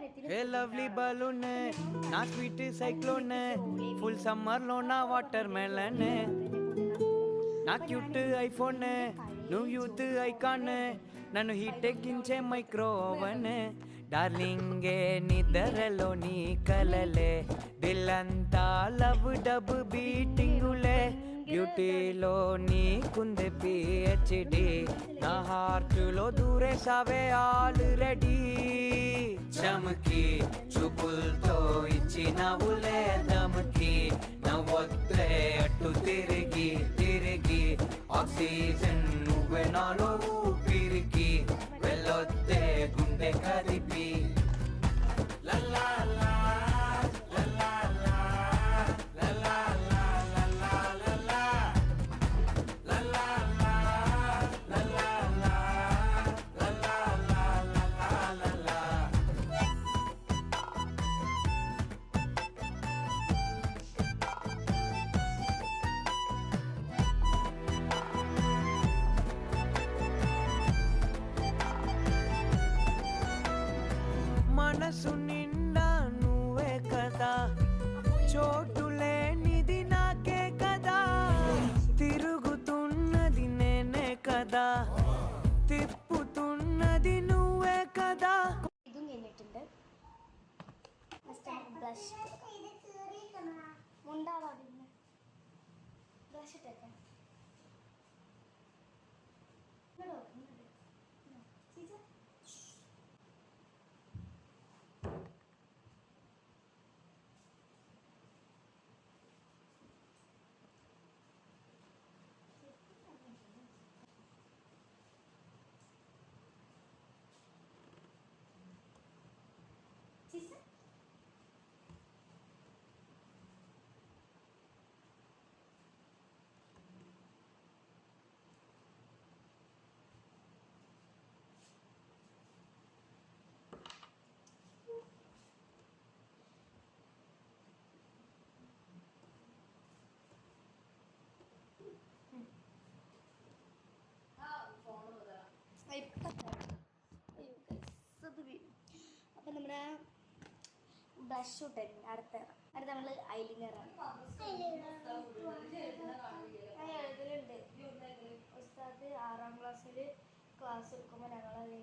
Hey lovely balloon, na sweet cyclone, full summer lo na watermelon, na cute iPhone, new youth icon, nanu heat ekinche micro oven, darling నిద్రలో నీ కలలే దిల్లంతా love dub బీటింగులే బ్యూటీలో నీకుంది PhD నా హార్ట్లో దూరేసావే already చమకి చూపులతో ఇచ్చినవులే దమకి నవ్వొద్దే అటు తిరిగి తిరిగి ఆక్సిజన్ నువ్వే నాలో ఊపిరికి వెళ్ళొద్దే గుండె కదిపి లల్లా మనసు నిండా నువ్వే కదా చోటు లేనిది నాకే కదా తిరుగుతున్నది నేనే కదా తిప్పుతున్నది నువ్వే కదా ഇതും കഴിഞ്ഞിട്ടുണ്ട് ബ്ലഷ് മുണ്ടാവാ പിന്നെ ബ്ലഷ് ഇട്ടേക്കാം അപ്പം നമ്മുടെ ബ്ലഷ് ഇട്ടായിരുന്നു അടുത്ത നമ്മൾ ഐലിനറാണ് ഞാൻ എഴുതലുണ്ട് ഉസ്താദ് 6ാം ക്ലാസ്സിൽ ക്ലാസ് എടുക്കുമ്പോൾ ഞങ്ങളത്